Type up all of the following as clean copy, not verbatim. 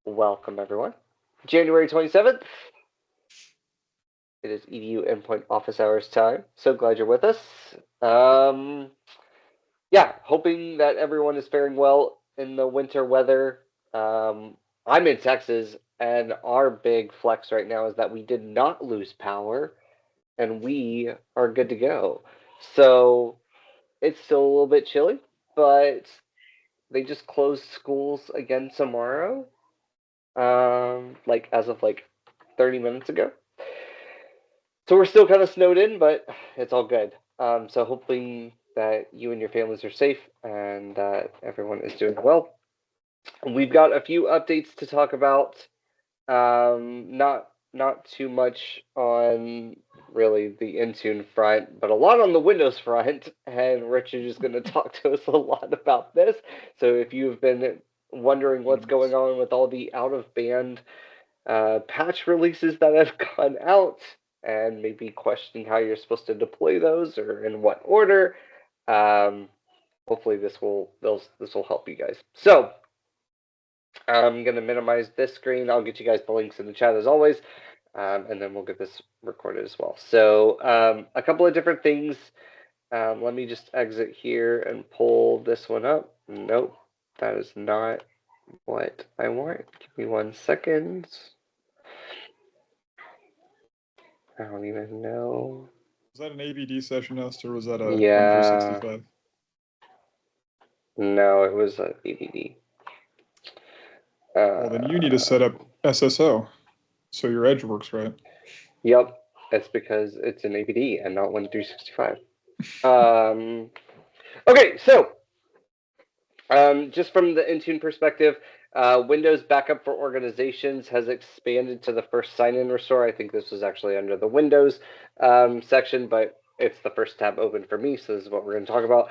Welcome, everyone. January 27th. It is EDU Endpoint office hours time. So glad you're with us. Yeah, hoping that everyone is faring well in the winter weather. I'm in Texas, and our big flex right now is that we did not lose power, and we are good to go. So it's still a little bit chilly, but they just closed schools again tomorrow. Like as of 30 minutes ago. So we're still kind of snowed in, but it's all good. So hoping that you and your families are safe and that everyone is doing well. We've got a few updates to talk about. Not too much on really the Intune front, but a lot on the Windows front. And Richard is going to talk to us a lot about this. So if you've been wondering what's going on with all the out of band patch releases that have gone out, and maybe questioning how you're supposed to deploy those or in what order. Hopefully this will help you guys. So I'm gonna minimize this screen. I'll get you guys the links in the chat as always, and then we'll get this recorded as well. So a couple of different things. Let me just exit here and pull this one up. Nope, that is not what I want. Give me 1 second. I don't even know. Was that an ABD session host or was that a Yeah. 365? No, it was an ABD. Well, then you need to set up SSO so your edge works right. Yep, that's because it's an ABD and not one 365. Okay, so just from the Intune perspective, Windows Backup for Organizations has expanded to the first sign-in restore. I think this was actually under the Windows section, but it's the first tab open for me, so this is what we're going to talk about.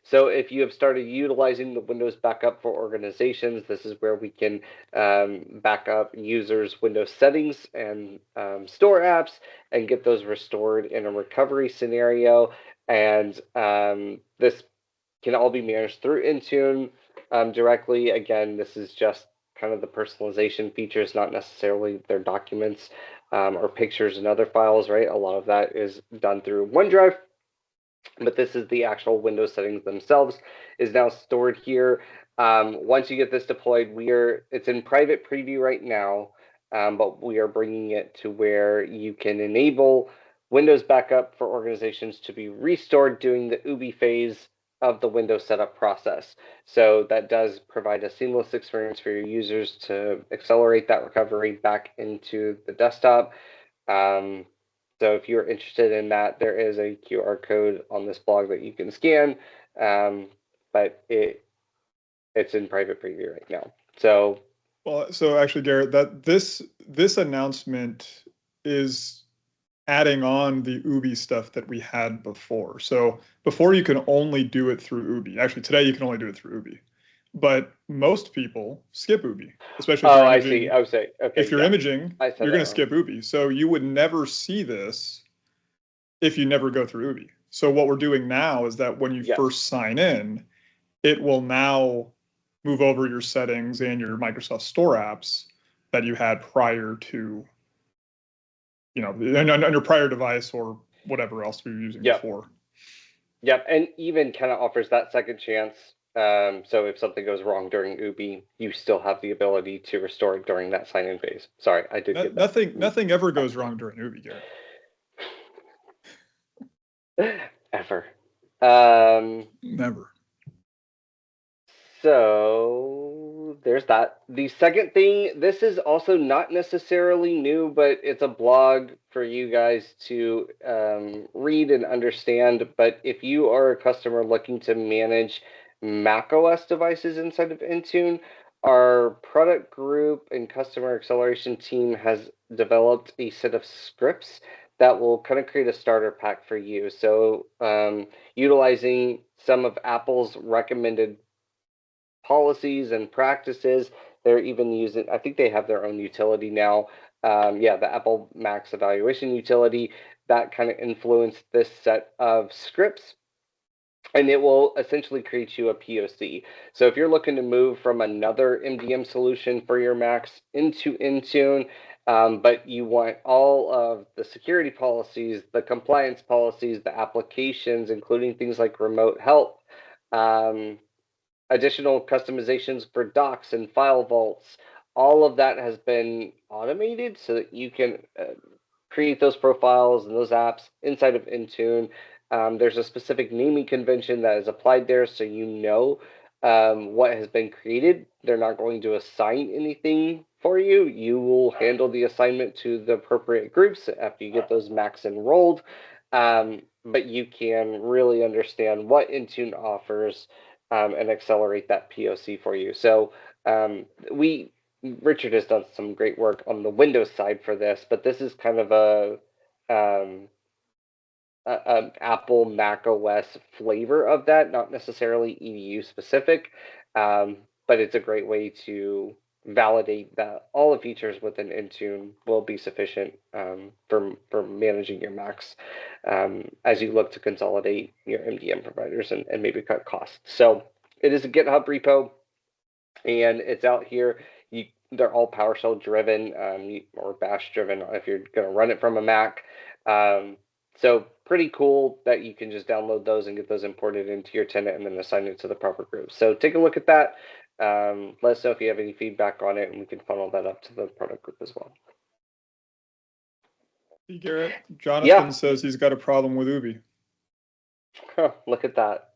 So if you have started utilizing the Windows Backup for Organizations, this is where we can back up users' Windows settings and store apps and get those restored in a recovery scenario. And this can all be managed through Intune directly. Again, this is just kind of the personalization features, not necessarily their documents or pictures and other files, right? A lot of that is done through OneDrive, but this is the actual Windows settings themselves is now stored here. Once you get this deployed, it's in private preview right now, but we are bringing it to where you can enable Windows backup for organizations to be restored during the UBI phase of the Windows setup process. So that does provide a seamless experience for your users to accelerate that recovery back into the desktop. So if you're interested in that, there is a QR code on this blog that you can scan, but it's in private preview right now. So, well, so actually, Garrett, that this announcement is adding on the UBI stuff that we had before. So before you can only do it through UBI. Actually, today you can only do it through UBI. But most people skip UBI, especially if you're imaging. I see. I would say, okay. If you're imaging, you're going to skip UBI. So you would never see this if you never go through UBI. So what we're doing now is that when you first sign in, it will now move over your settings and your Microsoft Store apps that you had prior to, you know, on your prior device or whatever else we were using before. Yep, and even kind of offers that second chance. So if something goes wrong during UBI, you still have the ability to restore it during that sign-in phase. Sorry, I did get that. Nothing ever goes wrong during UBI, Garrett. Ever. Never. So there's that. The second thing, this is also not necessarily new, but it's a blog for you guys to read and understand. But if you are a customer looking to manage macOS devices inside of Intune, our product group and customer acceleration team has developed a set of scripts that will kind of create a starter pack for you. So utilizing some of Apple's recommended policies and practices. They're even using, I think they have their own utility now. The Apple Max evaluation utility that kind of influenced this set of scripts. and it will essentially create you a POC. So if you're looking to move from another MDM solution for your Macs into Intune, but you want all of the security policies, the compliance policies, the applications, including things like remote help, additional customizations for docs and file vaults, all of that has been automated so that you can create those profiles and those apps inside of Intune. There's a specific naming convention that is applied there, so you know what has been created. They're not going to assign anything for you. You will handle the assignment to the appropriate groups after you get those Macs enrolled. But you can really understand what Intune offers and accelerate that POC for you. So Richard has done some great work on the Windows side for this, but this is kind of an Apple Mac OS flavor of that, not necessarily EDU specific, but it's a great way to validate that all the features within Intune will be sufficient for managing your Macs as you look to consolidate your MDM providers and maybe cut costs. So it is a GitHub repo, and it's out here. They're all PowerShell driven or Bash driven if you're going to run it from a Mac. So pretty cool that you can just download those and get those imported into your tenant and then assign it to the proper group. So take a look at that. Let us know if you have any feedback on it, and we can funnel that up to the product group as well. Hey, Garrett, Jonathan says he's got a problem with Ubi. Huh, look at that.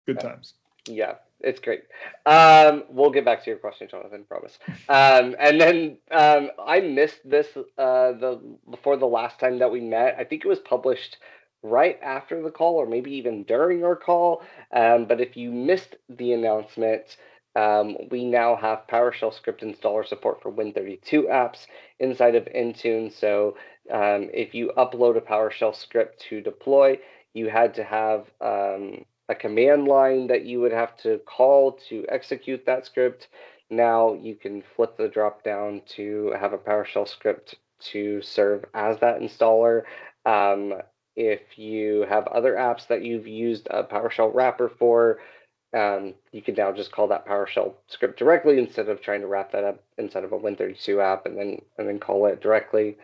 Good times. Yeah, it's great. We'll get back to your question, Jonathan, promise. And then I missed this before the last time that we met. I think it was published right after the call or maybe even during our call. But if you missed the announcement, we now have PowerShell script installer support for Win32 apps inside of Intune. So if you upload a PowerShell script to deploy, you had to have a command line that you would have to call to execute that script. Now you can flip the drop down to have a PowerShell script to serve as that installer. If you have other apps that you've used a PowerShell wrapper for, you can now just call that PowerShell script directly instead of trying to wrap that up inside of a Win32 app and then call it directly.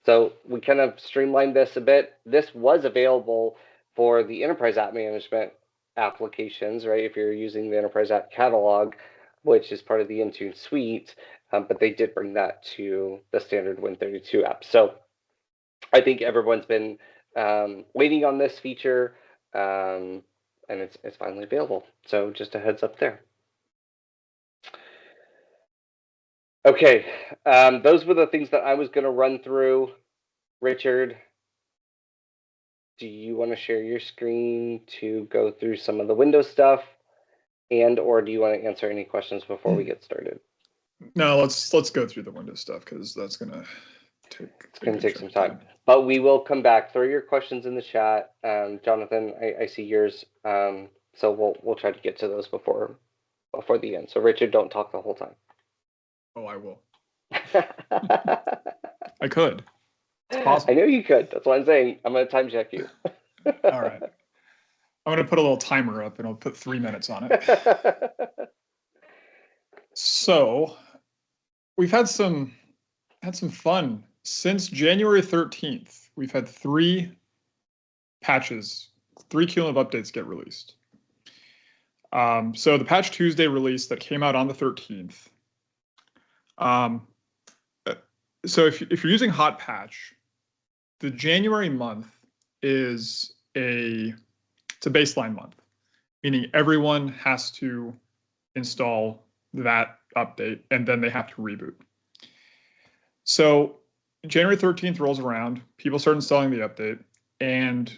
So we kind of streamlined this a bit. This was available for the enterprise app management applications, right? If you're using the enterprise app catalog, which is part of the Intune suite, but they did bring that to the standard Win32 app. So I think everyone's been waiting on this feature, and it's finally available. So just a heads up there. Okay, those were the things that I was going to run through. Richard, do you want to share your screen to go through some of the Windows stuff, or do you want to answer any questions before we get started? No, let's go through the Windows stuff because that's gonna take some time. But we will come back. Throw your questions in the chat. Jonathan, I see yours. So we'll try to get to those before the end. So Richard, don't talk the whole time. Oh, I will. I could. It's possible. I know you could. That's what I'm saying. I'm going to time check you. All right. I'm going to put a little timer up, and I'll put 3 minutes on it. So we've had some fun since January 13th. We've had 3 patches, 3 cumulative updates get released. So the Patch Tuesday release that came out on the 13th. So if you're using Hot Patch, the January month is it's a baseline month, meaning everyone has to install that update and then they have to reboot. So January 13th rolls around, people start installing the update, and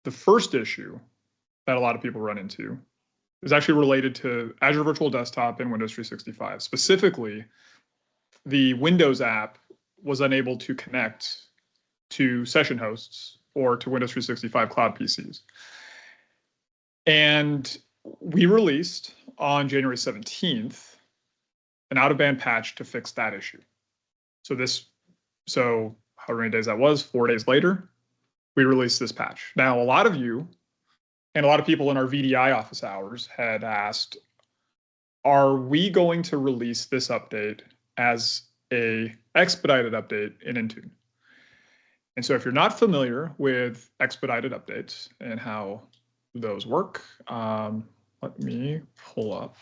the first issue that a lot of people run into is actually related to Azure Virtual Desktop and Windows 365. Specifically, the Windows app was unable to connect to session hosts or to Windows 365 cloud PCs. And we released on January 17th an out-of-band patch to fix that issue. So this So however many days that was, 4 days later, we released this patch. Now, a lot of you and a lot of people in our VDI office hours had asked, are we going to release this update as a expedited update in Intune? And so if you're not familiar with expedited updates and how those work, let me pull up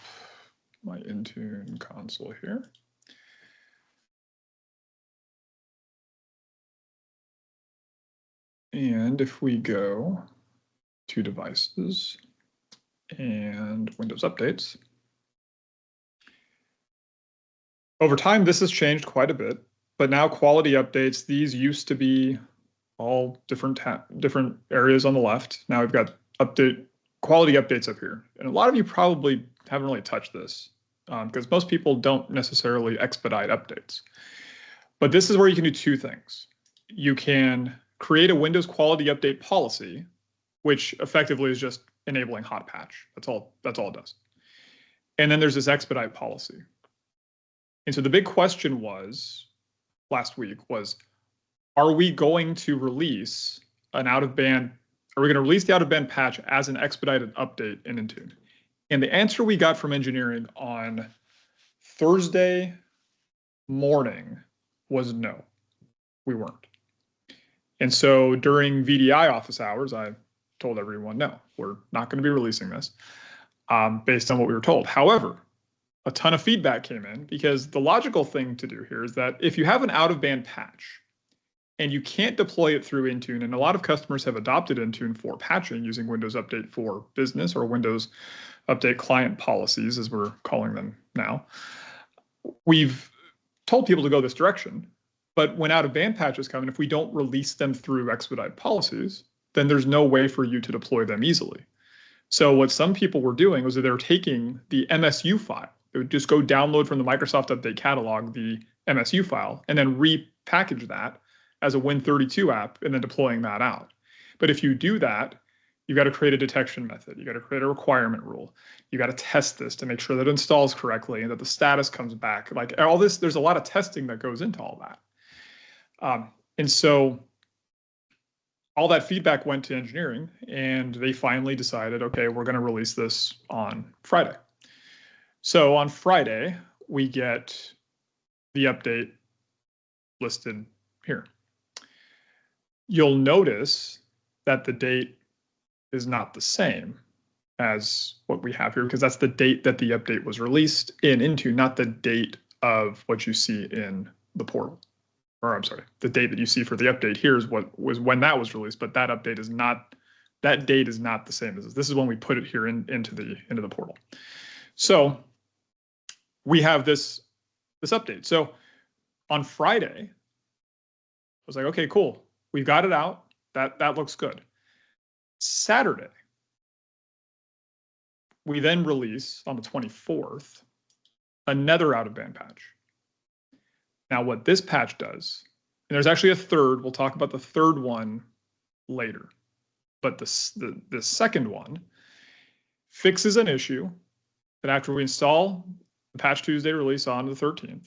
my Intune console here. And if we go to devices and Windows updates, over time, this has changed quite a bit, but now quality updates, these used to be all different areas on the left. Now we've got quality updates up here. And a lot of you probably haven't really touched this because most people don't necessarily expedite updates. But this is where you can do two things. You can create a Windows quality update policy, which effectively is just enabling hot patch. That's all it does. And then there's this expedite policy. And so the big question was last week was, are we going to release an out-of-band, are we going to release the out-of-band patch as an expedited update in Intune? And the answer we got from engineering on Thursday morning was no, we weren't. And so during VDI office hours, I told everyone, no, we're not going to be releasing this based on what we were told. However, a ton of feedback came in because the logical thing to do here is that if you have an out-of-band patch and you can't deploy it through Intune, and a lot of customers have adopted Intune for patching using Windows Update for Business or Windows Update Client policies, as we're calling them now, we've told people to go this direction. But when out-of-band patches come, and if we don't release them through expedite policies, then there's no way for you to deploy them easily. So what some people were doing was that they were taking the MSU file. It would just go download from the Microsoft Update catalog the MSU file and then repackage that as a Win32 app and then deploying that out. But if you do that, you've got to create a detection method. You got to create a requirement rule. You got to test this to make sure that it installs correctly and that the status comes back. Like all this, there's a lot of testing that goes into all that. And so all that feedback went to engineering and they finally decided, okay, we're going to release this on Friday. So on Friday, we get the update listed here. You'll notice that the date is not the same as what we have here because that's the date that the update was released in Intune, not the date of what you see in the portal. Or I'm sorry, the date that you see for the update here is what was when that was released, but that update is not, that date is not the same as this. This is when we put it here into the portal. So we have this update. So on Friday, I was like, okay, cool. We've got it out. That looks good. Saturday, we then release on the 24th another out-of-band patch. Now, what this patch does, and there's actually a third, we'll talk about the third one later, but the second one fixes an issue that after we install the Patch Tuesday release on the 13th,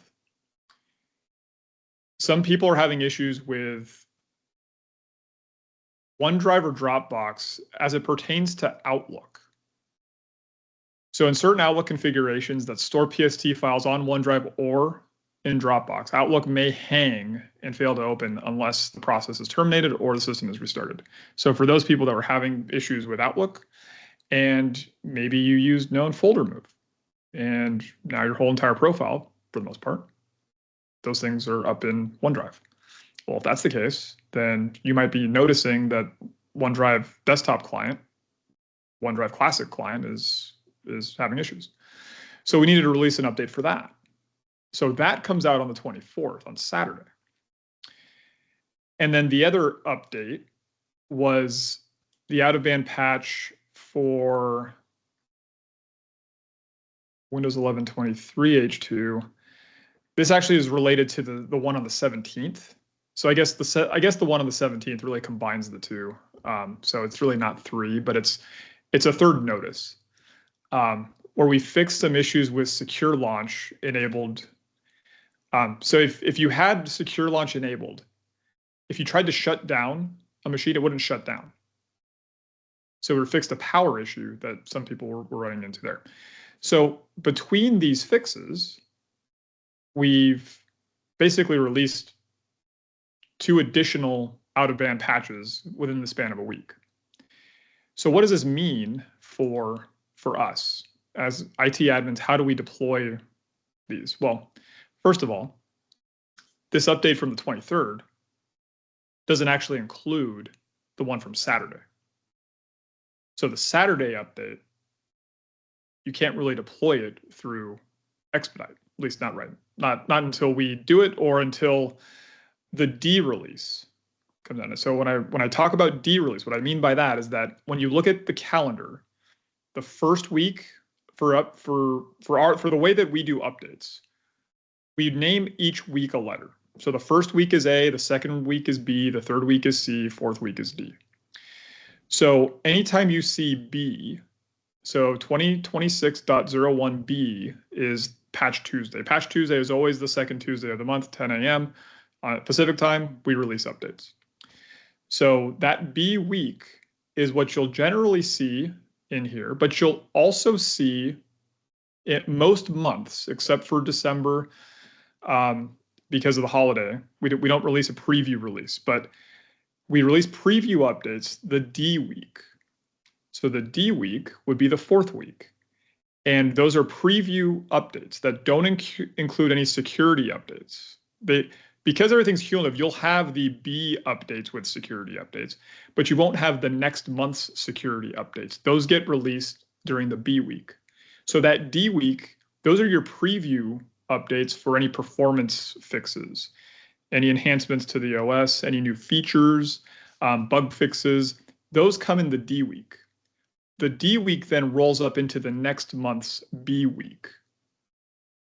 some people are having issues with OneDrive or Dropbox as it pertains to Outlook. So in certain Outlook configurations that store PST files on OneDrive or in Dropbox, Outlook may hang and fail to open unless the process is terminated or the system is restarted. So for those people that were having issues with Outlook, and maybe you used known folder move, and now your whole entire profile, for the most part, those things are up in OneDrive. Well, if that's the case, then you might be noticing that OneDrive desktop client, OneDrive Classic client is having issues. So we needed to release an update for that. So that comes out on the 24th, on Saturday. And then the other update was the out-of-band patch for Windows 11 23 H2. This actually is related to the one on the 17th. So I guess the one on the 17th really combines the two. So it's really not three, but it's a third notice where we fixed some issues with secure launch enabled So if you had secure launch enabled, if you tried to shut down a machine, it wouldn't shut down. So we fixed a power issue that some people were running into there. So between these fixes, we've basically released 2 additional out-of-band patches within the span of a week. So what does this mean for us as IT admins? How do we deploy these? Well, first of all, this update from the 23rd doesn't actually include the one from Saturday. So the Saturday update, you can't really deploy it through Expedite, at least not right. Not until we do it or until the D-release comes out. So when I talk about D-release, what I mean by that is that when you look at the calendar, the first week for the way that we do updates, we name each week a letter. So the first week is A, the second week is B, the third week is C, fourth week is D. So anytime you see B, so 2026.01B is Patch Tuesday. Patch Tuesday is always the second Tuesday of the month, 10 a.m. Pacific time, we release updates. So that B week is what you'll generally see in here, but you'll also see it most months, except for December, because of the holiday. We don't release a preview release, but we release preview updates the D week. So the D week would be the 4th week. And those are preview updates that don't include any security updates. Because everything's cumulative, you'll have the B updates with security updates, but you won't have the next month's security updates. Those get released during the B week. So that D week, those are your preview updates for any performance fixes, any enhancements to the OS, any new features, bug fixes. Those come in the D week. The D week then rolls up into the next month's B week.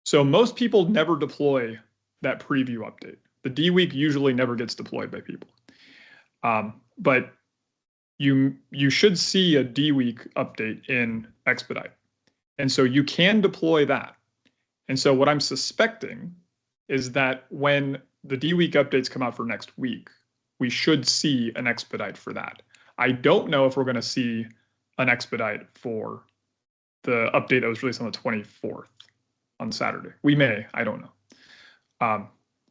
So most people never deploy that preview update. The D week usually never gets deployed by people. But you should see a D week update in Expedite. And so you can deploy that. And so what I'm suspecting is that when the D week updates come out for next week, we should see an Expedite for that. I don't know if we're going to see an Expedite for the update that was released on the 24th on Saturday. We may, I don't know.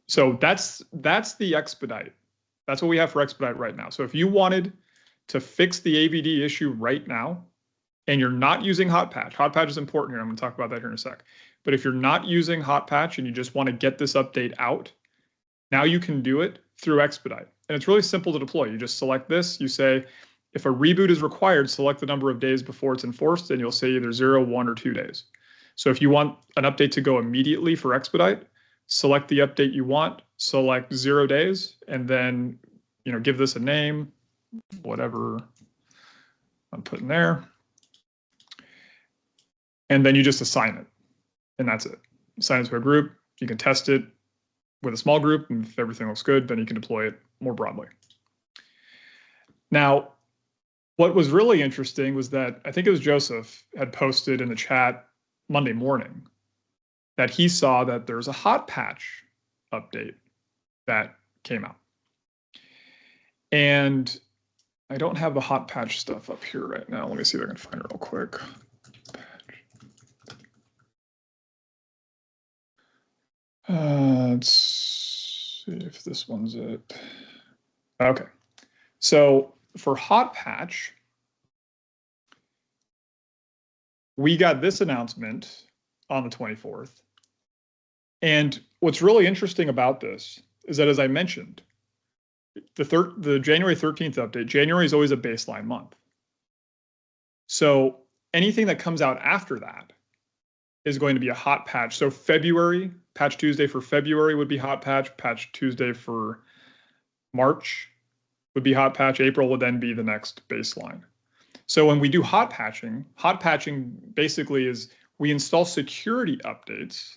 So that's the Expedite. That's what we have for Expedite right now. So if you wanted to fix the AVD issue right now, and you're not using Hot Patch is important here. I'm going to talk about that here in a sec. But if you're not using Hot Patch and you just want to get this update out, now you can do it through Expedite. And it's really simple to deploy. You just select this. You say, if a reboot is required, select the number of days before it's enforced, and you'll say either 0, 1, or 2 days. So if you want an update to go immediately for Expedite, select the update you want, select 0 days, and then give this a name, whatever I'm putting there. And then you just assign it, and that's it. Assign it to a group. You can test it with a small group, and if everything looks good, then you can deploy it more broadly. Now, what was really interesting was that I think it was Joseph had posted in the chat Monday morning that he saw that there's a Hot Patch update that came out. And I don't have the Hot Patch stuff up here right now. Let me see if I can find it real quick. Let's see if this one's it. Okay. So for Hot Patch, we got this announcement on the 24th. And what's really interesting about this is that, as I mentioned, the January 13th update, January is always a baseline month. So anything that comes out after that is going to be a Hot Patch. So February, Patch Tuesday for February would be Hot Patch. Patch Tuesday for March would be Hot Patch. April would then be the next baseline. So when we do hot patching basically is we install security updates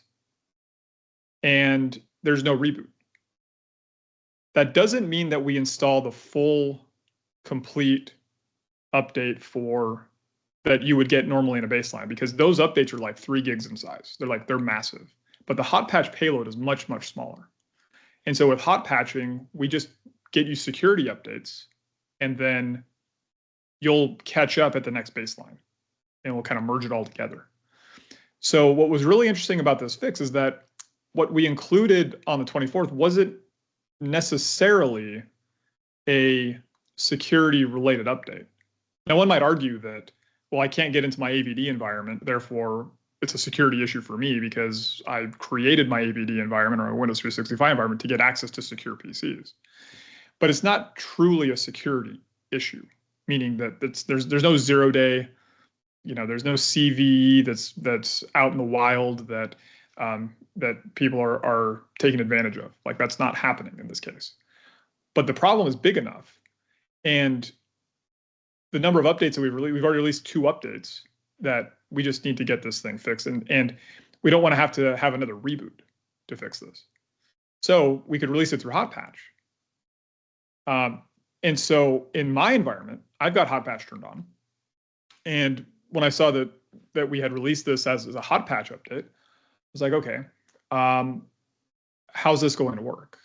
and there's no reboot. That doesn't mean that we install the full, complete update that you would get normally in a baseline, because those updates are like 3 gigs in size. They're massive. but the hot patch payload is much, much smaller. And so with hot patching, we just get you security updates, and then you'll catch up at the next baseline, and we'll kind of merge it all together. So what was really interesting about this fix is that what we included on the 24th wasn't necessarily a security-related update. Now, one might argue that, well, I can't get into my AVD environment, therefore it's a security issue for me because I created my AVD environment or a Windows 365 environment to get access to secure PCs. But it's not truly a security issue, meaning that there's no 0-day, there's no CVE that's out in the wild that that people are taking advantage of. Like, that's not happening in this case. But the problem is big enough, and the number of updates that we've already released 2 updates that we just need to get this thing fixed, and we don't want to have another reboot to fix this. So we could release it through hot patch. And so in my environment, I've got hot patch turned on, and when I saw that we had released this as a hot patch update, I was like, okay, how's this going to work?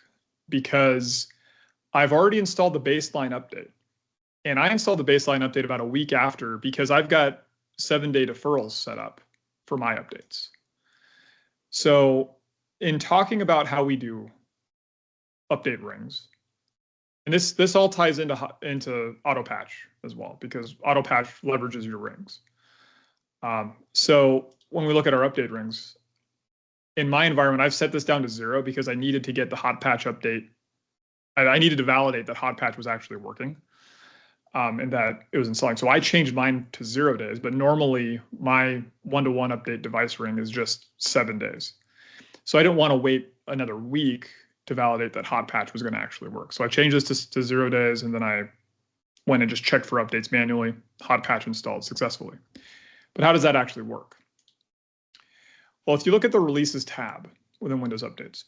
Because I've already installed the baseline update, and I installed the baseline update about a week after because I've got 7-day deferrals set up for my updates. So in talking about how we do update rings, and this all ties into auto patch as well, because auto patch leverages your rings. So when we look at our update rings, in my environment, I've set this down to 0 because I needed to get the hot patch update. I needed to validate that hot patch was actually working, and that it was installing. So I changed mine to 0 days, but normally my 1-to-1 update device ring is just 7 days. So I didn't want to wait another week to validate that hot patch was going to actually work. So I changed this to 0 days, and then I went and just checked for updates manually. Hot patch installed successfully. But how does that actually work? Well, if you look at the releases tab within Windows Updates,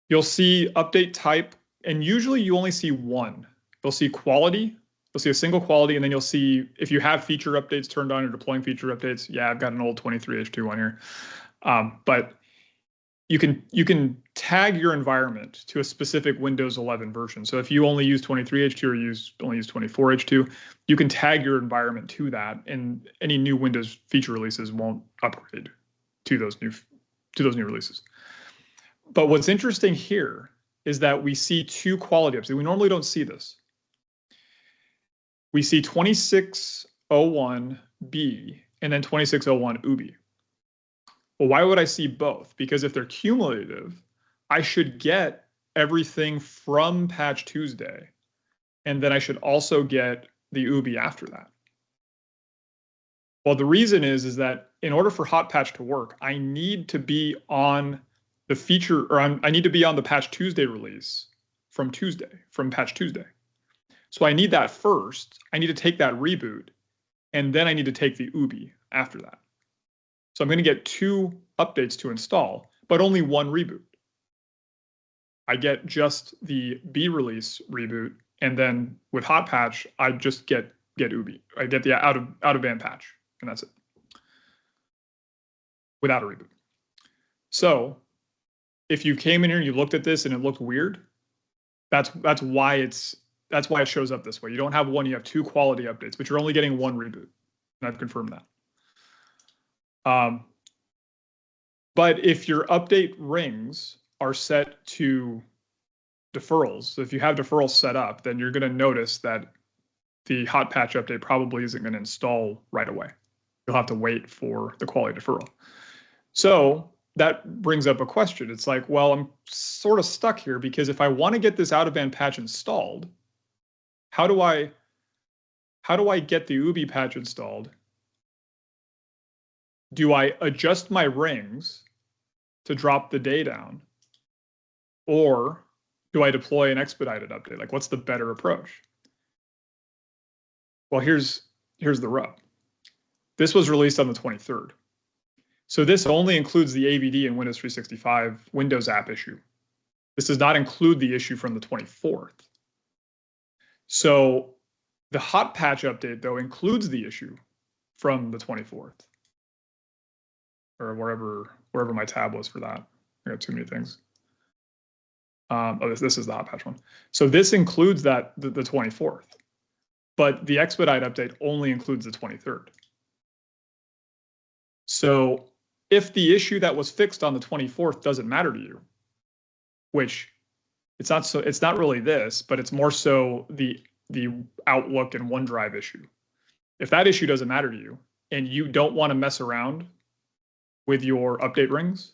you'll see update type, and usually you only see one. You'll see quality, you'll see a single quality, and then you'll see if you have feature updates turned on or deploying feature updates. Yeah, I've got an old 23H2 on here. But you can tag your environment to a specific Windows 11 version. So if you only use 23H2 or only use 24H2, you can tag your environment to that, and any new Windows feature releases won't upgrade to those new releases. But what's interesting here is that we see 2 quality updates. We normally don't see this. We see 2601B and then 2601 UBI. Well, why would I see both? Because if they're cumulative, I should get everything from Patch Tuesday, and then I should also get the UBI after that. Well, the reason is that in order for hot patch to work, I need to be on the feature, or I need to be on the Patch Tuesday release from Patch Tuesday. So I need that first. I need to take that reboot, and then I need to take the UBI after that. So I'm going to get 2 updates to install, but only 1 reboot. I get just the B release reboot, and then with hot patch, I just get UBI. I get the out of band patch, and that's it, without a reboot. So if you came in here and you looked at this and it looked weird, that's why it shows up this way. You don't have one, you have 2 quality updates, but you're only getting 1 reboot, and I've confirmed that. But if your update rings are set to deferrals, so if you have deferrals set up, then you're going to notice that the hot patch update probably isn't going to install right away. You'll have to wait for the quality deferral. So that brings up a question. It's like, well, I'm sort of stuck here, because if I want to get this out-of-band patch installed, how do I get the UBI patch installed? Do I adjust my rings to drop the day down, or do I deploy an expedited update? Like, what's the better approach? Well, here's the rub. This was released on the 23rd. So this only includes the AVD and Windows 365 Windows app issue. This does not include the issue from the 24th. So the hot patch update, though, includes the issue from the 24th. or wherever my tab was for that. I got too many things. Oh, this is the hot patch one. So this includes the 24th, but the expedite update only includes the 23rd. So if the issue that was fixed on the 24th doesn't matter to you, which it's not really this, but it's more so the Outlook and OneDrive issue. If that issue doesn't matter to you and you don't want to mess around with your update rings,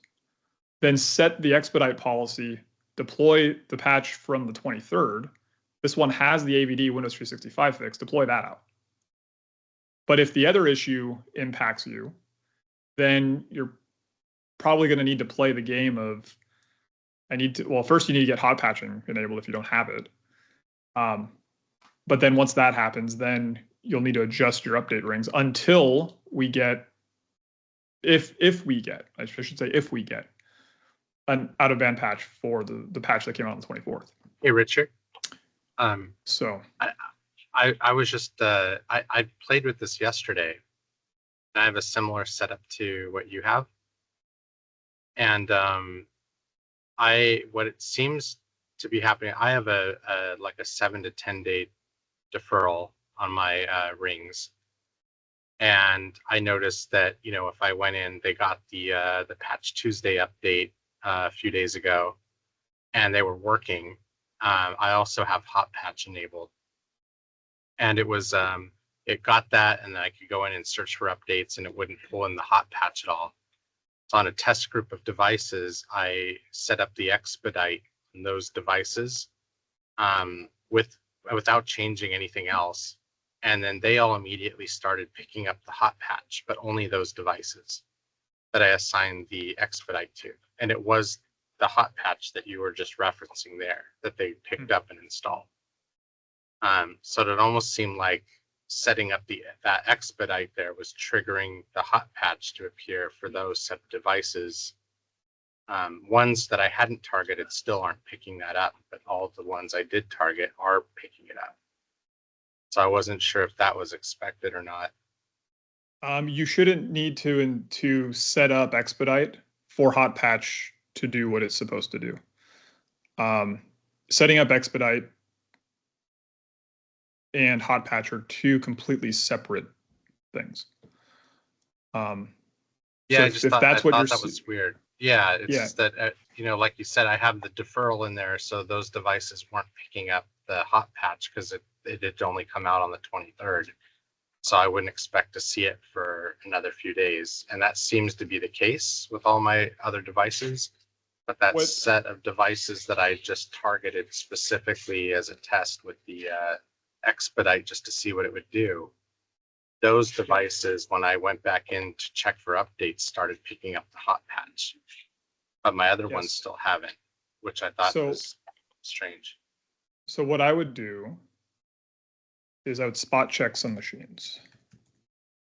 then set the expedite policy, deploy the patch from the 23rd. This one has the AVD Windows 365 fix, deploy that out. But if the other issue impacts you, then you're probably going to need to play the game of, first you need to get hot patching enabled if you don't have it. But then once that happens, then you'll need to adjust your update rings until we get, if we get an out-of-band patch for the patch that came out on the 24th. Hey, Richard. So I was just I played with this yesterday. I have a similar setup to what you have, and what it seems to be happening, I have a like a 7 to 10 day deferral on my rings, and I noticed that, you know, if I went in, they got the Patch Tuesday update a few days ago, and they were working. I also have hot patch enabled, and it was it got that, and then I could go in and search for updates, and it wouldn't pull in the hot patch at all. So on a test group of devices, I set up the expedite on those devices without changing anything else, and then they all immediately started picking up the hot patch, but only those devices that I assigned the expedite to, and it was the hot patch that you were just referencing there that they picked up and installed. So it almost seemed like setting up that expedite there was triggering the hot patch to appear for those set of devices. Ones that I hadn't targeted still aren't picking that up, but all of the ones I did target are picking it up. So I wasn't sure if that was expected or not. You shouldn't need to set up expedite for hot patch to do what it's supposed to do. Setting up expedite and hot patch are two completely separate things. Yeah, so I thought that was weird. Yeah, it's just that, you know, like you said, I have the deferral in there, so those devices weren't picking up the hot patch because it had only come out on the 23rd. So I wouldn't expect to see it for another few days. And that seems to be the case with all my other devices. But that set of devices that I just targeted specifically as a test with the expedite just to see what it would do, those devices, when I went back in to check for updates, started picking up the hot patch. But my other ones still haven't, which I thought was strange. So what I would do is I would spot check some machines.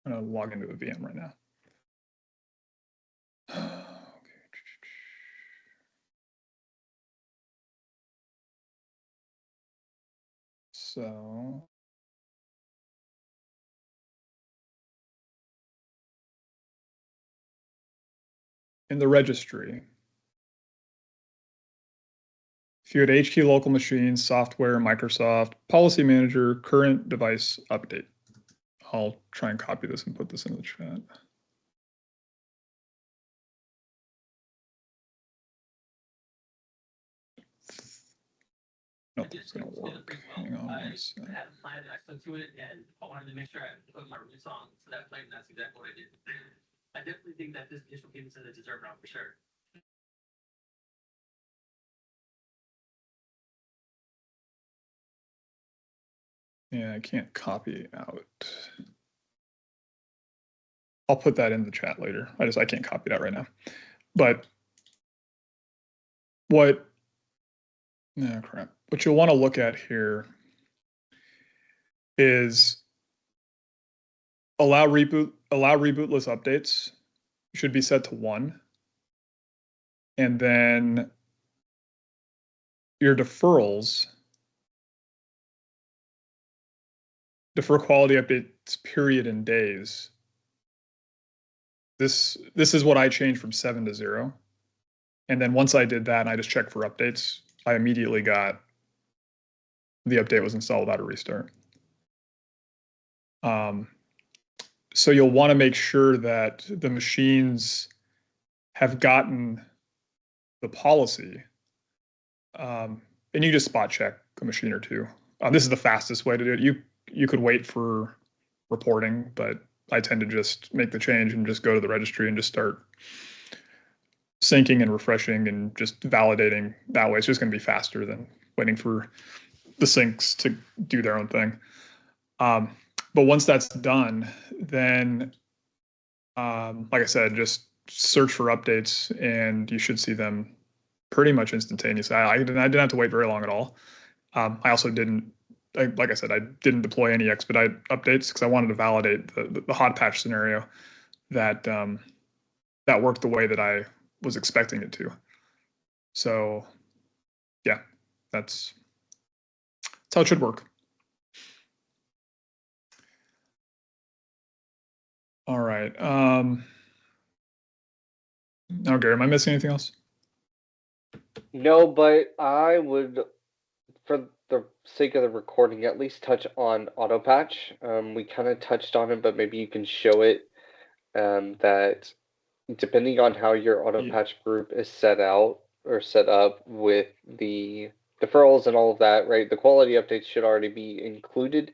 I'm going to log into a VM right now. So in the registry, if you had HQ local machines, software, Microsoft, policy manager, current device update. I'll try and copy this and put this in the chat. Nope, it's gonna work. Hang on one second. I had a plan and I stuck to it, and I wanted to make sure I put my release on to that plan, and that's exactly what I did. I definitely think that this initial payment says it deserved it for sure. Yeah, I can't copy out. I'll put that in the chat later. I can't copy that right now. But what you'll want to look at here is allow rebootless updates should be set to 1. And then your deferrals, defer quality updates period in days. this is what I changed from 7 to 0. And then once I did that and I just checked for updates, I immediately got the update was installed without a restart. So you'll want to make sure that the machines have gotten the policy. And you just spot check a machine or two. This is the fastest way to do it. You could wait for reporting, but I tend to just make the change and just go to the registry and just start syncing and refreshing and just validating that way. It's just going to be faster than waiting for the syncs to do their own thing. But once that's done, then, like I said, just search for updates and you should see them pretty much instantaneously. I didn't have to wait very long at all. I also didn't, like I said, I didn't deploy any expedite updates because I wanted to validate the hot patch scenario that that worked the way that I was expecting it to. So yeah, that's how it should work. All right. Now, Gary, am I missing anything else? No, but I would, for the sake of the recording, at least touch on auto patch. We kind of touched on it, but maybe you can show it that depending on how your auto patch group is set out or set up with the deferrals and all of that, right? The quality updates should already be included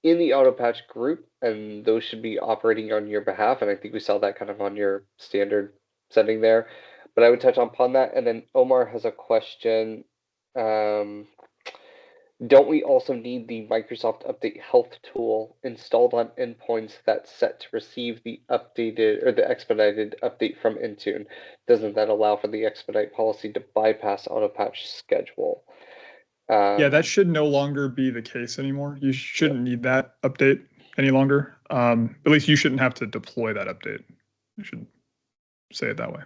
in the auto patch group, and those should be operating on your behalf. And I think we saw that kind of on your standard setting there. But I would touch upon that. And then Omar has a question. Don't we also need the Microsoft Update Health tool installed on endpoints that's set to receive the updated or the expedited update from Intune? Doesn't that allow for the expedite policy to bypass auto patch schedule? Yeah, that should no longer be the case anymore. You shouldn't need that update any longer. At least you shouldn't have to deploy that update. You should say it that way.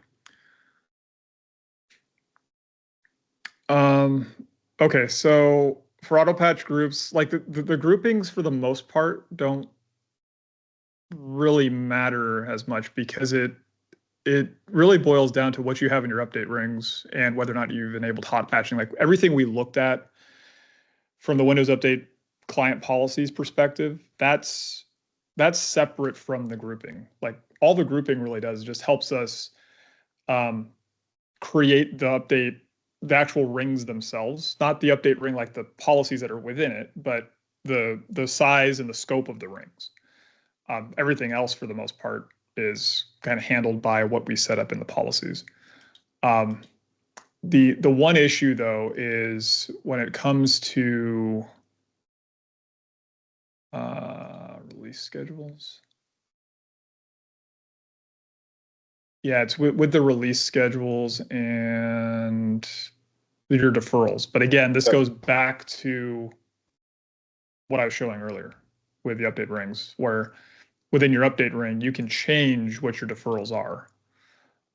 Okay, so for auto patch groups, like the groupings for the most part don't really matter as much because it really boils down to what you have in your update rings and whether or not you've enabled hot patching. Like everything we looked at from the Windows Update client policies perspective, that's separate from the grouping. Like all the grouping really does is just helps us create the update, the actual rings themselves, not the update ring like the policies that are within it, but the size and the scope of the rings. Everything else, for the most part, is kind of handled by what we set up in the policies. The one issue, though, is when it comes to release schedules. Yeah, it's with the release schedules and your deferrals. But again, this goes back to what I was showing earlier with the update rings, where within your update ring, you can change what your deferrals are.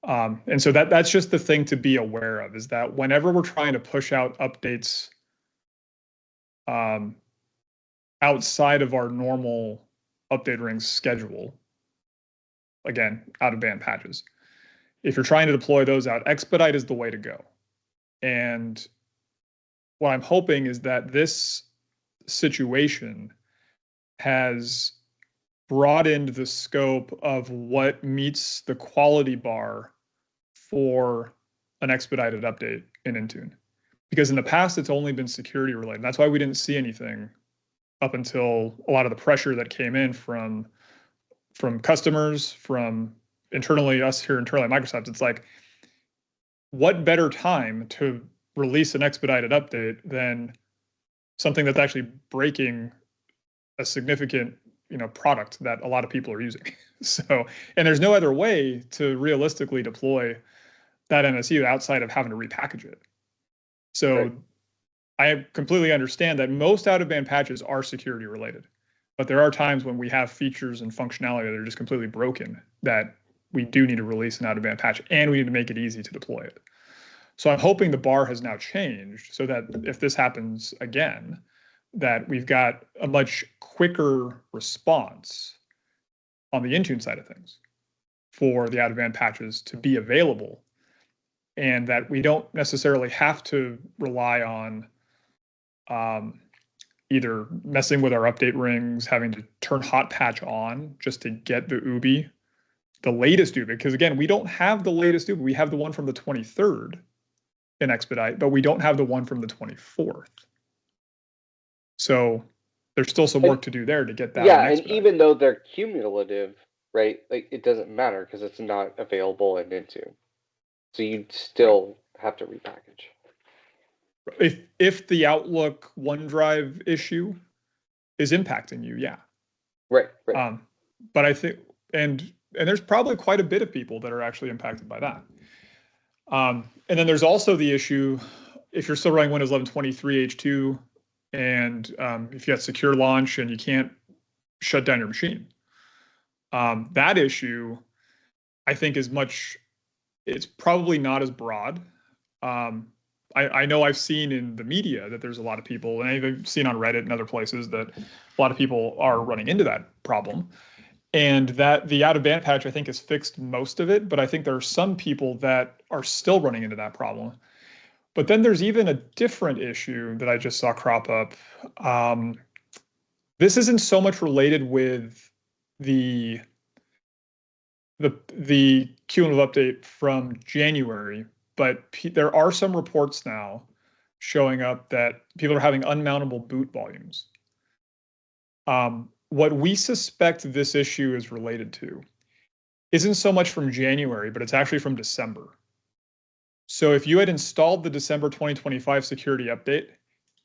And so that's just the thing to be aware of, is that whenever we're trying to push out updates outside of our normal update ring schedule, again, out-of-band patches, if you're trying to deploy those out, expedite is the way to go. And what I'm hoping is that this situation has broadened the scope of what meets the quality bar for an expedited update in Intune. Because in the past, it's only been security related. That's why we didn't see anything up until a lot of the pressure that came in from customers, from internally, us here internally at Microsoft. It's like, what better time to release an expedited update than something that's actually breaking a significant, product that a lot of people are using. So, and there's no other way to realistically deploy that MSU outside of having to repackage it. So right. I completely understand that most out-of-band patches are security related, but there are times when we have features and functionality that are just completely broken that we do need to release an out-of-band patch, and we need to make it easy to deploy it. So I'm hoping the bar has now changed so that if this happens again, that we've got a much quicker response on the Intune side of things for the out-of-band patches to be available, and that we don't necessarily have to rely on either messing with our update rings, having to turn hot patch on just to get the UBI, the latest UBI, because again, we don't have the latest UBI. We have the one from the 23rd in Expedite, but we don't have the one from the 24th. So there's still some work to do there to get that. Yeah, and even though they're cumulative, right, like it doesn't matter because it's not available in Intune. So you still have to repackage. If the Outlook OneDrive issue is impacting you, yeah. Right. But I think, and there's probably quite a bit of people that are actually impacted by that. And then there's also the issue, if you're still running Windows 11 23 H2, and if you have secure launch and you can't shut down your machine. That issue, I think, it's probably not as broad. I know I've seen in the media that there's a lot of people, and I've seen on Reddit and other places that a lot of people are running into that problem. And that the out-of-band patch, I think, has fixed most of it, but I think there are some people that are still running into that problem. But then there's even a different issue that I just saw crop up. This isn't so much related with the cumulative update from January, but there are some reports now showing up that people are having unmountable boot volumes. What we suspect this issue is related to isn't so much from January, but it's actually from December. So if you had installed the December 2025 security update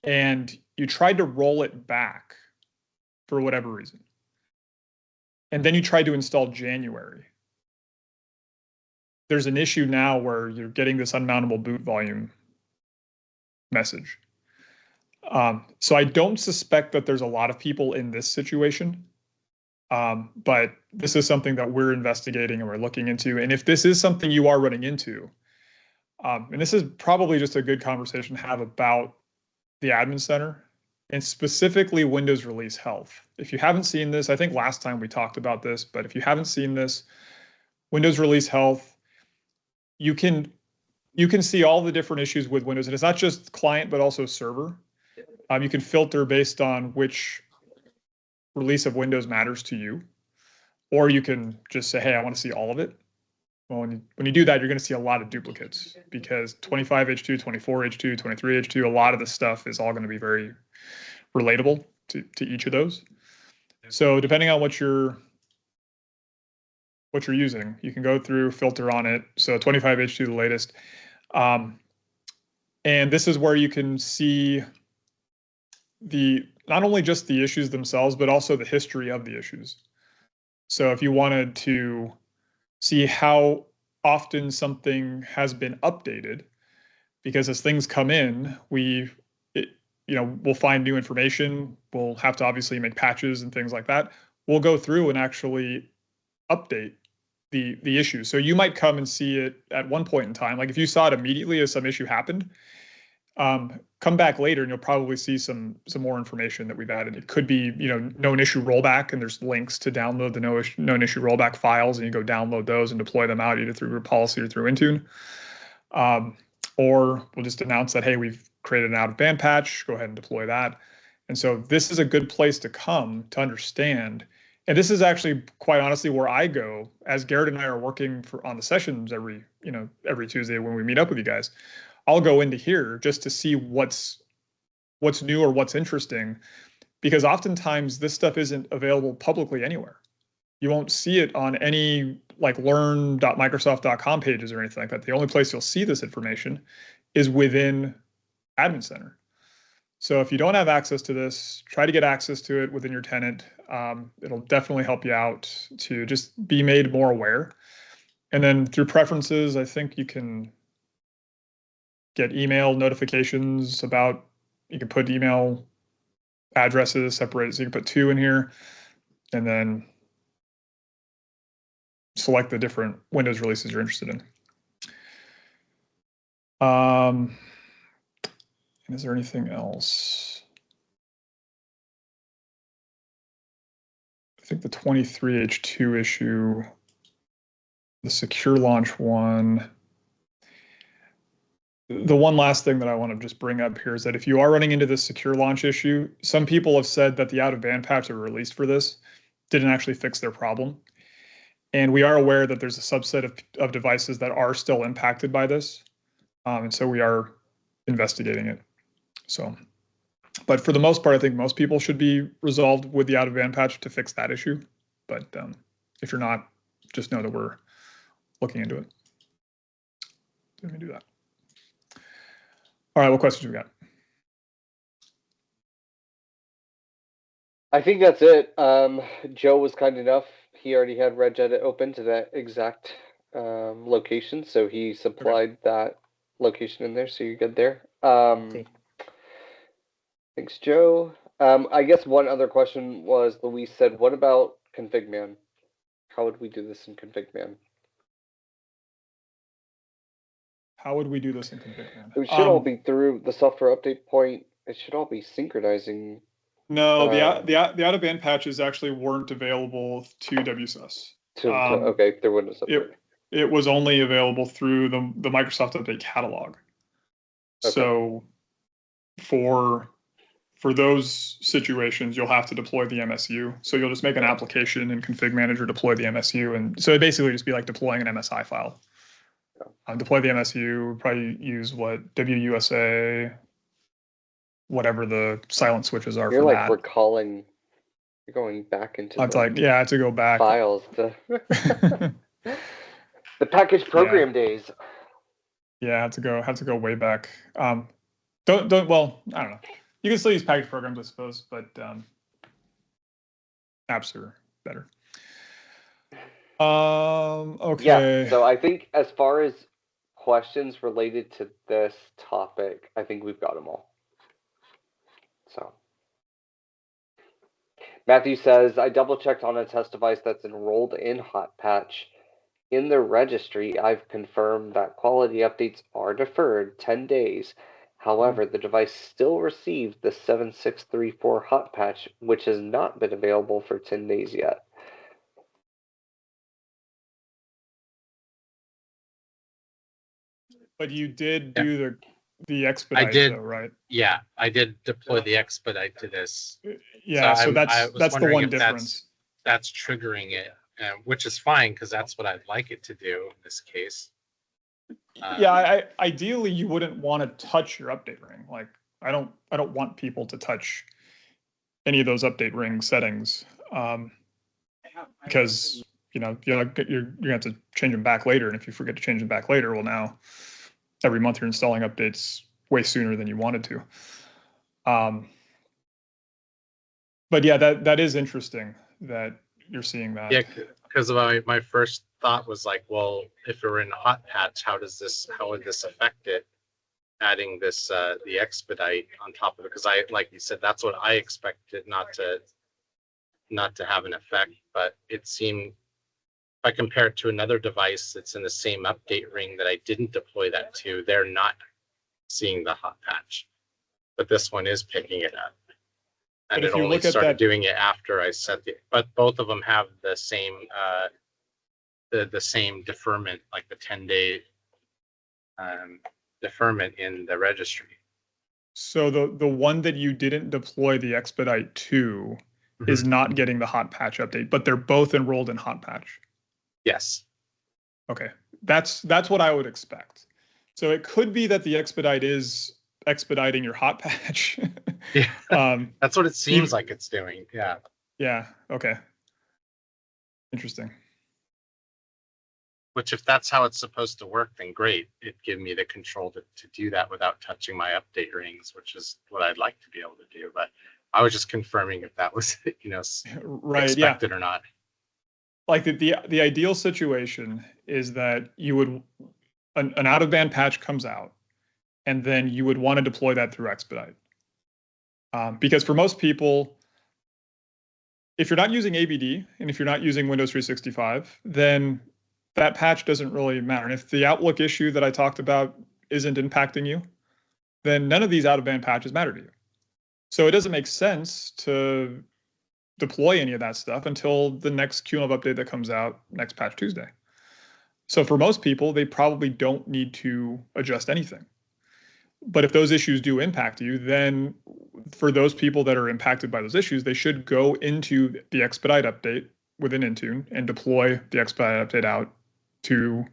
and you tried to roll it back for whatever reason, and then you tried to install January, there's an issue now where you're getting this unmountable boot volume message. So I don't suspect that there's a lot of people in this situation, but this is something that we're investigating and we're looking into. And if this is something you are running into, and this is probably just a good conversation to have about the admin center and specifically Windows Release Health. If you haven't seen this, I think last time we talked about this, but if you haven't seen this, Windows Release Health, you can see all the different issues with Windows, and it's not just client, but also server. You can filter based on which release of Windows matters to you, or you can just say, hey, I want to see all of it. Well, when you do that, you're going to see a lot of duplicates because 25H2, 24H2, 23H2, a lot of the stuff is all going to be very relatable to each of those. So depending on what you're using, you can go through, filter on it. So 25H2, the latest. And this is where you can see not only just the issues themselves, but also the history of the issues. So if you wanted to see how often something has been updated, because as things come in, we'll find new information. We'll have to obviously make patches and things like that. We'll go through and actually update the issue. So you might come and see it at one point in time. Like if you saw it immediately as some issue happened, come back later and you'll probably see some more information that we've added. It could be, known issue rollback, and there's links to download the known issue rollback files, and you go download those and deploy them out either through your policy or through Intune. Or we'll just announce that, hey, we've created an out-of-band patch, go ahead and deploy that. And so this is a good place to come to understand. And this is actually, quite honestly, where I go, as Garrett and I are working on the sessions every Tuesday when we meet up with you guys. I'll go into here just to see what's new or what's interesting, because oftentimes this stuff isn't available publicly anywhere. You won't see it on any like learn.microsoft.com pages or anything like that. The only place you'll see this information is within Admin Center. So if you don't have access to this, try to get access to it within your tenant. It'll definitely help you out to just be made more aware. And then through preferences, I think you can get email notifications about, you can put email addresses separated. So you can put 2 in here and then select the different Windows releases you're interested in. And is there anything else? I think the 23H2 issue The secure launch one. The one last thing that I want to just bring up here is that if you are running into this secure launch issue, some people have said that the out-of-band patch that were released for this didn't actually fix their problem. And we are aware that there's a subset of devices that are still impacted by this. And so we are investigating it. So, but for the most part, I think most people should be resolved with the out-of-band patch to fix that issue. But if you're not, just know that we're looking into it. Let me do that. All right, what questions we got? I think that's it. Joe was kind enough. He already had regedit open to that exact location, so he supplied that location in there, so you're good there. Cool. Thanks, Joe. I guess one other question was, Luis said, what about config-man? How would we do this in config-man? How would we do this in config-man? It should all be through the software update point. It should all be synchronizing. No, the out-of-band patches actually weren't available to WSUS. Okay, through Windows Update. It was only available through the Microsoft Update catalog. Okay. So for those situations, you'll have to deploy the MSU. So you'll just make an application in Config Manager, deploy the MSU, and so it basically just be like deploying an MSI file. Deploy the MSU, probably use what WUSA, whatever the silent switches are. You're like recalling, you're going back into. It's like, yeah, I had to go back. Files to the package program days. Yeah, I had to go way back. Well, I don't know. You can still use package programs, I suppose, but apps are better. Okay. Yeah, so I think as far as questions related to this topic, I think we've got them all. So Matthew says, I double checked on a test device that's enrolled in Hot Patch. In the registry, I've confirmed that quality updates are deferred 10 days. However, the device still received the 7634 Hot Patch, which has not been available for 10 days yet. But you did do the expedite, I did, though, right? Yeah, I did deploy the expedite to this. Yeah, so that's the one difference. That's triggering it, which is fine because that's what I'd like it to do in this case. Yeah, ideally you wouldn't want to touch your update ring. Like I don't want people to touch any of those update ring settings because you're gonna have to change them back later, and if you forget to change them back later, well, now every month you're installing updates way sooner than you wanted to. But yeah, that is interesting that you're seeing that. Yeah, because my first thought was like, well, if we're in Hot Patch, how would this affect it? Adding this the expedite on top of it, because like you said, that's what I expected not to have an effect, but it seemed, if I compare it to another device that's in the same update ring that I didn't deploy that to, they're not seeing the Hot Patch, but this one is picking it up. And it only started doing it after I set but both of them have the same the same deferment, like the 10-day deferment in the registry. So the one that you didn't deploy the expedite to is not getting the Hot Patch update, but they're both enrolled in Hot Patch. Yes. Okay, that's what I would expect. So it could be that the expedite is expediting your Hot Patch. Yeah, that's what it seems like it's doing. Yeah. Yeah. Okay. Interesting. Which, if that's how it's supposed to work, then great. It'd give me the control to do that without touching my update rings, which is what I'd like to be able to do. But I was just confirming if that was, right, expected or not. Like the ideal situation is that you would an out-of-band patch comes out, and then you would want to deploy that through expedite. Because for most people, if you're not using ABD and if you're not using Windows 365, then that patch doesn't really matter. And if the Outlook issue that I talked about isn't impacting you, then none of these out-of-band patches matter to you. So it doesn't make sense to deploy any of that stuff until the next QMLB update that comes out next Patch Tuesday. So for most people, they probably don't need to adjust anything. But if those issues do impact you, then for those people that are impacted by those issues, they should go into the expedite update within Intune and deploy the expedite update out to,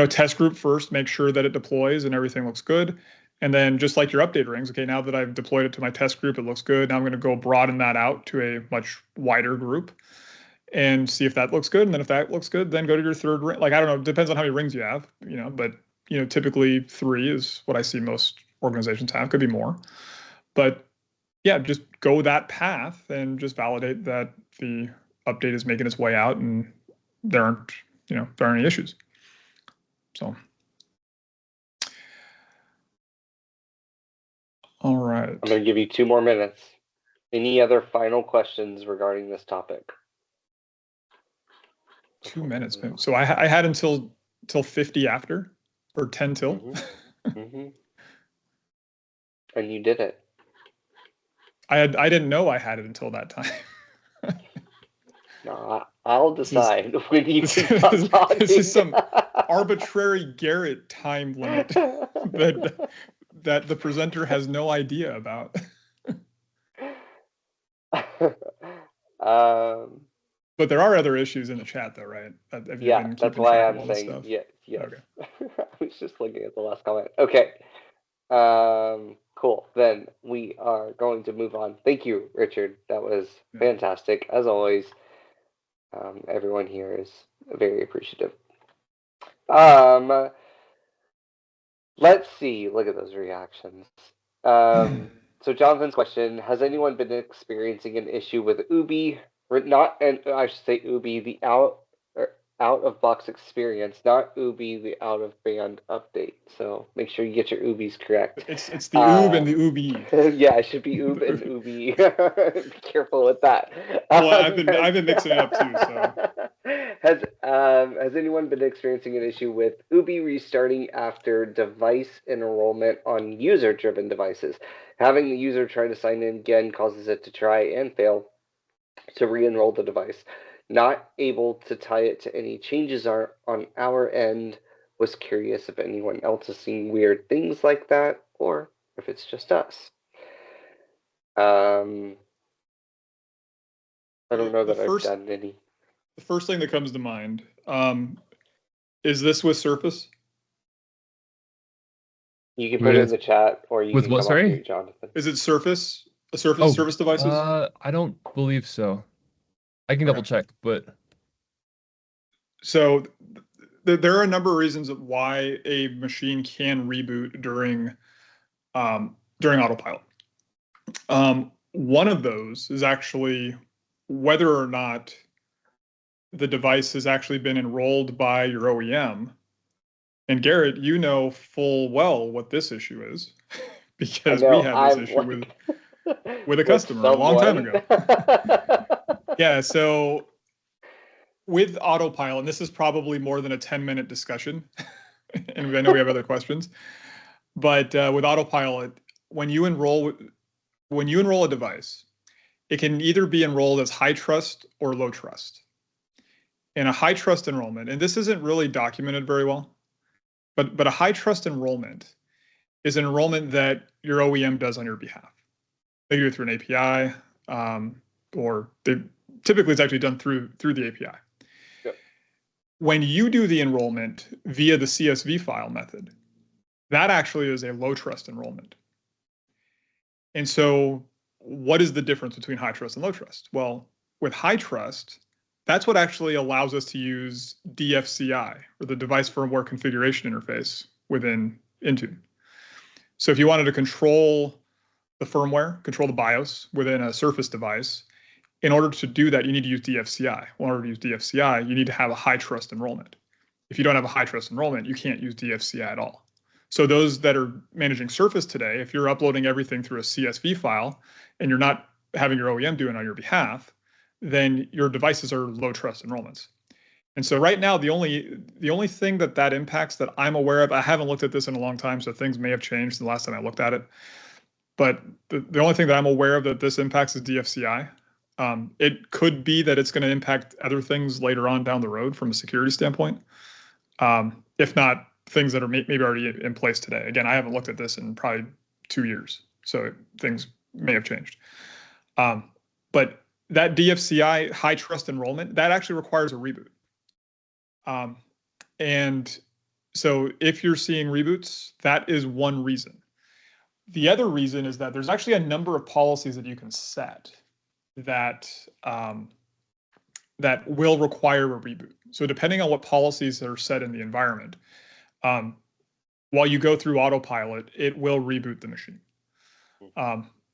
test group first, make sure that it deploys and everything looks good. And then just like your update rings, okay, now that I've deployed it to my test group, it looks good. Now I'm going to go broaden that out to a much wider group and see if that looks good. And then if that looks good, then go to your third ring. Like, I don't know, it depends on how many rings you have, but typically 3 is what I see most organizations have. Could be more, but yeah, just go that path and just validate that the update is making its way out and there aren't any issues. So, all right. I'm going to give you 2 more minutes. Any other final questions regarding this topic? 2 minutes. So I had until 50 after, or 10 till. Mm-hmm. And you did it. I didn't know I had it until that time. No, I'll decide when you can stop talking. This is some arbitrary Garrett time limit that the presenter has no idea about. But there are other issues in the chat, though, right? Yeah, that's why I'm saying yes. Okay. I was just looking at the last comment. Okay. Cool. Then we are going to move on. Thank you, Richard. That was fantastic, as always. Everyone here is very appreciative. Let's see. Look at those reactions. So Jonathan's question: has anyone been experiencing an issue with Ubi? I should say Ubi, the out of box experience, not Ubi, the out of band update. So make sure you get your Ubis correct. It's the Ub and the Ubi. Yeah, it should be Ub and Ubi. Be careful with that. Well, I've been mixing it up too. So has anyone been experiencing an issue with Ubi restarting after device enrollment on user-driven devices? Having the user try to sign in again causes it to try and fail to re-enroll the device. Not able to tie it to any changes on our end. Was curious if anyone else is seeing weird things like that, or if it's just us. I don't know that I've done any. The first thing that comes to mind, is this with Surface? You can put it in the chat, or you with can what? Come Sorry, here, Jonathan. Is it Surface? A Surface service devices? I don't believe so. I can double check, but so there are a number of reasons why a machine can reboot during autopilot. One of those is actually whether or not the device has actually been enrolled by your OEM. And Garrett, you know full well what this issue is because we had this issue with a customer a long time ago. Yeah, so with autopilot, and this is probably more than a 10-minute discussion, and I know we have other questions, but with autopilot, when you enroll a device, it can either be enrolled as high trust or low trust. And a high trust enrollment, and this isn't really documented very well, but a high trust enrollment is an enrollment that your OEM does on your behalf. They do it through an API, or typically it's actually done through the API. Yep. When you do the enrollment via the CSV file method, that actually is a low trust enrollment. And so what is the difference between high trust and low trust? Well, with high trust, that's what actually allows us to use DFCI, or the device firmware configuration interface within Intune. So if you wanted to control the firmware, control the BIOS within a Surface device, in order to do that, you need to use DFCI. In order to use DFCI, you need to have a high trust enrollment. If you don't have a high trust enrollment, you can't use DFCI at all. So those that are managing Surface today, if you're uploading everything through a CSV file and you're not having your OEM do it on your behalf, then your devices are low trust enrollments. And so right now, the only thing that impacts that I'm aware of, I haven't looked at this in a long time, so things may have changed the last time I looked at it. But the only thing that I'm aware of that this impacts is DFCI. It could be that it's going to impact other things later on down the road from a security standpoint. if not things that are maybe already in place today. Again, I haven't looked at this in probably 2 years, so things may have changed. But that DFCI high trust enrollment, that actually requires a reboot. And so if you're seeing reboots, that is one reason. The other reason is that there's actually a number of policies that you can set that that will require a reboot. So depending on what policies are set in the environment, while you go through autopilot, it will reboot the machine.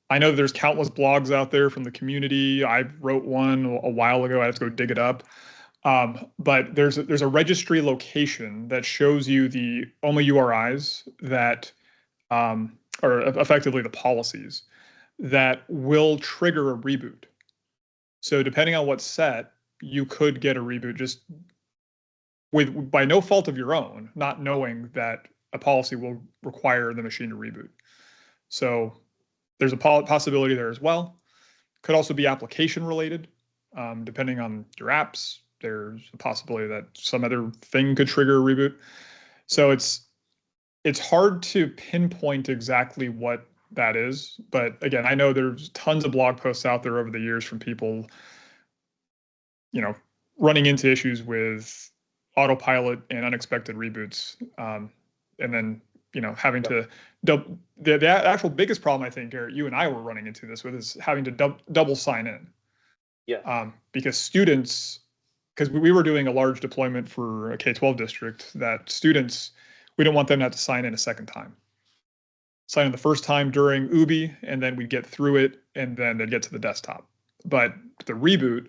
I know there's countless blogs out there from the community. I wrote one a while ago. I have to go dig it up. But there's a registry location that shows you the only URIs that are effectively the policies that will trigger a reboot. So depending on what's set, you could get a reboot just by no fault of your own, not knowing that a policy will require the machine to reboot. So there's a possibility there as well. Could also be application related, depending on your apps. There's a possibility that some other thing could trigger a reboot. So it's hard to pinpoint exactly what that is. But again, I know there's tons of blog posts out there over the years from people, running into issues with autopilot and unexpected reboots. And then, having to the actual biggest problem, I think, Garrett, you and I were running into this with, is having to double sign in. Yeah. Because students, because we were doing a large deployment for a K-12 district, that students, we don't want them to have to sign in a second time. Sign in the first time during UBI, and then we'd get through it, and then they'd get to the desktop. But the reboot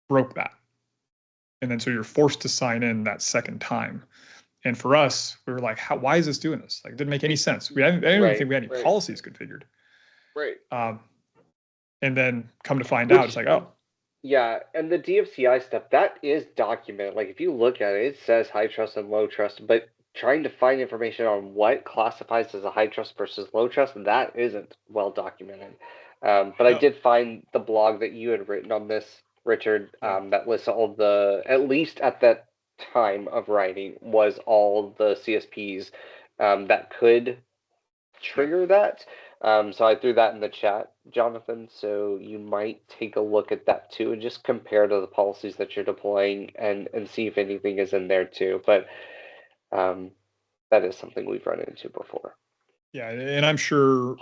broke that. And then so you're forced to sign in that second time. And for us, we were like, why is this doing this? Like, it didn't make any sense. I didn't even think we had any policies configured. Right. And then come to find out, it's like, oh. Yeah, and the DFCI stuff, that is documented. Like, if you look at it, it says high trust and low trust, but trying to find information on what classifies as a high trust versus low trust, that isn't well documented. But I did find the blog that you had written on this, Richard, that lists all the, at least at that time of writing, was all the CSPs that could trigger that. So I threw that in the chat, Jonathan, so you might take a look at that too and just compare to the policies that you're deploying and see if anything is in there too. But that is something we've run into before. Yeah, and I'm sure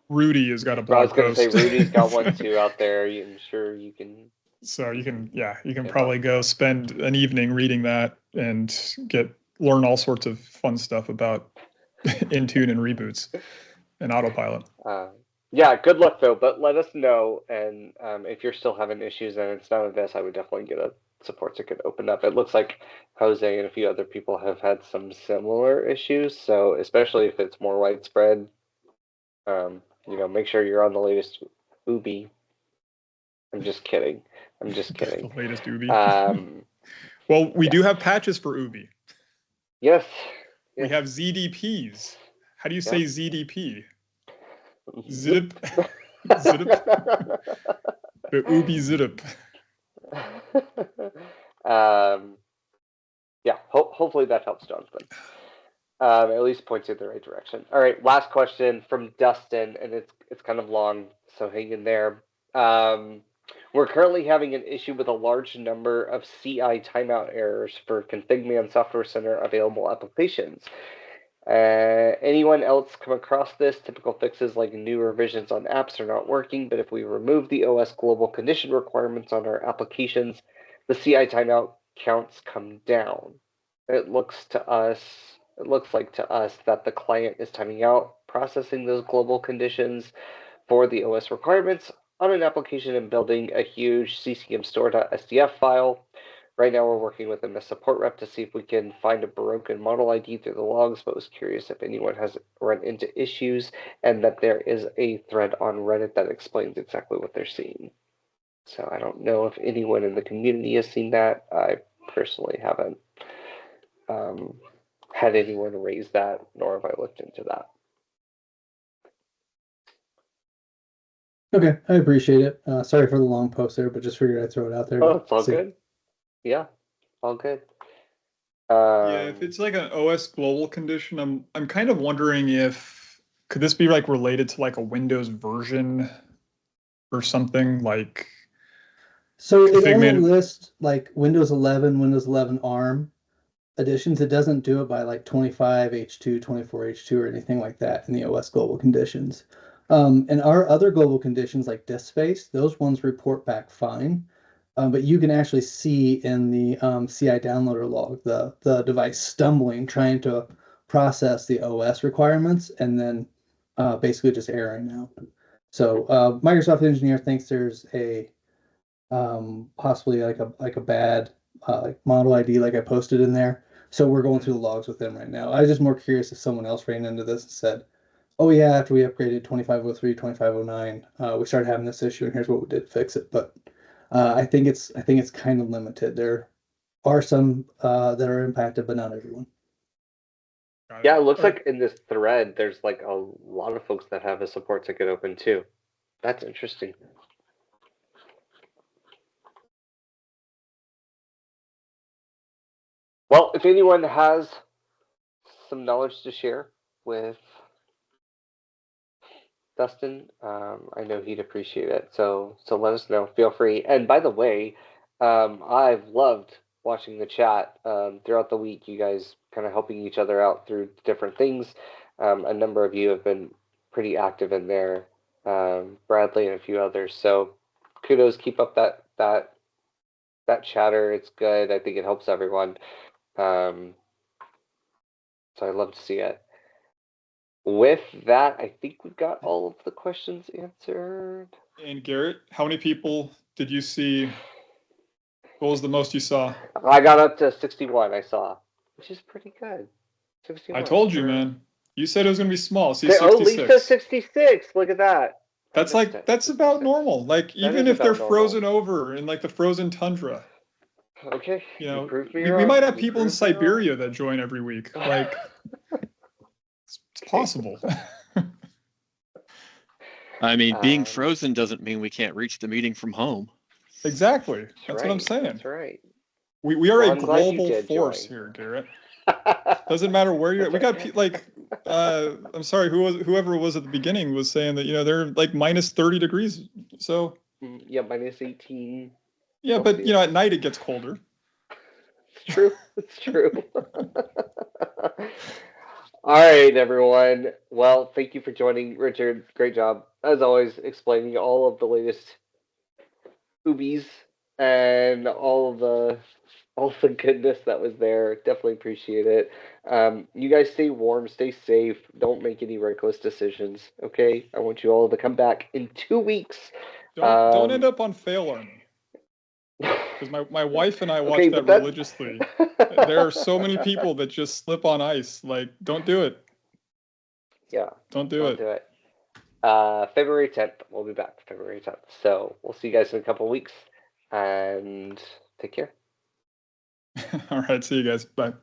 Rudy has got a blog post. I was going to say Rudy's got one too out there. I'm sure you can. So you can probably go spend an evening reading that and learn all sorts of fun stuff about Intune and reboots and autopilot. Yeah, good luck though, but let us know. And if you're still having issues and it's not a this, I would definitely get a support ticket opened up. It looks like Jose and a few other people have had some similar issues. So especially if it's more widespread, make sure you're on the latest UBI. I'm just kidding. The latest UBI. Well, we do have patches for UBI. Yes. We have ZDPs. How do you say ZDP? Zip. Zip. The UBI zip. Yeah, hopefully that helps, Jonathan. At least points you in the right direction. All right, last question from Dustin, and it's kind of long, so hang in there. We're currently having an issue with a large number of CI timeout errors for ConfigMan Software Center available applications. Anyone else come across this? Typical fixes like new revisions on apps are not working, but if we remove the OS global condition requirements on our applications, the CI timeout counts come down. It looks like to us that the client is timing out processing those global conditions for the OS requirements on an application and building a huge ccmstore.sdf file. Right now we're working with a MS support rep to see if we can find a broken model ID through the logs, but was curious if anyone has run into issues and that there is a thread on Reddit that explains exactly what they're seeing. So I don't know if anyone in the community has seen that. I personally haven't had anyone raise that, nor have I looked into that. Okay, I appreciate it. Sorry for the long post there, but just figured I'd throw it out there. Oh, it's all good. Yeah, all good. Yeah, if it's like an OS global condition, I'm kind of wondering if could this be like related to like a Windows version or something like. So it only lists like Windows 11, Windows 11 ARM editions. It doesn't do it by like 25H2, 24H2, or anything like that in the OS global conditions. And our other global conditions like disk space, those ones report back fine. But you can actually see in the CI downloader log the device stumbling, trying to process the OS requirements, and then basically just erroring out. So Microsoft engineer thinks there's a possibly like a bad like model ID like I posted in there. So we're going through the logs with them right now. I was just more curious if someone else ran into this and said, oh yeah, after we upgraded 2503, 2509, we started having this issue, and here's what we did to fix it. But I think it's kind of limited. There are some that are impacted, but not everyone. Yeah, it looks like in this thread, there's like a lot of folks that have a support ticket open too. That's interesting. Well, if anyone has some knowledge to share with Dustin, I know he'd appreciate it. So let us know. Feel free. And by the way, I've loved watching the chat throughout the week. You guys kind of helping each other out through different things. A number of you have been pretty active in there. Bradley and a few others. So kudos. Keep up that chatter. It's good. I think it helps everyone. So I love to see it. With that, I think we've got all of the questions answered. And Garrett, how many people did you see? What was the most you saw? I got up to 61, I saw, which is pretty good. 61. I told you, man. You said it was going to be small. See, okay, 66. Lisa 66. Look at that. That's about normal. Like, even if they're frozen over in like the frozen tundra. Okay. You know, we might have people in Siberia that join every week. Like, it's possible. I mean, being frozen doesn't mean we can't reach the meeting from home. Exactly. That's what I'm saying. That's right. We are a global force here, Garrett. Doesn't matter where you're at. We got like, I'm sorry, whoever was at the beginning was saying that, you know, they're like minus 30 degrees. So. Yeah, minus 18. Yeah, but you know, at night it gets colder. It's true. It's true. All right, everyone. Well, thank you for joining, Richard. Great job, as always, explaining all of the latest Ubies and all the goodness that was there. Definitely appreciate it. You guys stay warm, stay safe. Don't make any reckless decisions. Okay, I want you all to come back in 2 weeks. Don't end up on Fail Army. Because my wife and I watch that religiously. There are so many people that just slip on ice. Like, don't do it. Yeah. Don't do it. February 10th. We'll be back February 10th. So we'll see you guys in a couple of weeks. And take care. All right. See you guys. Bye.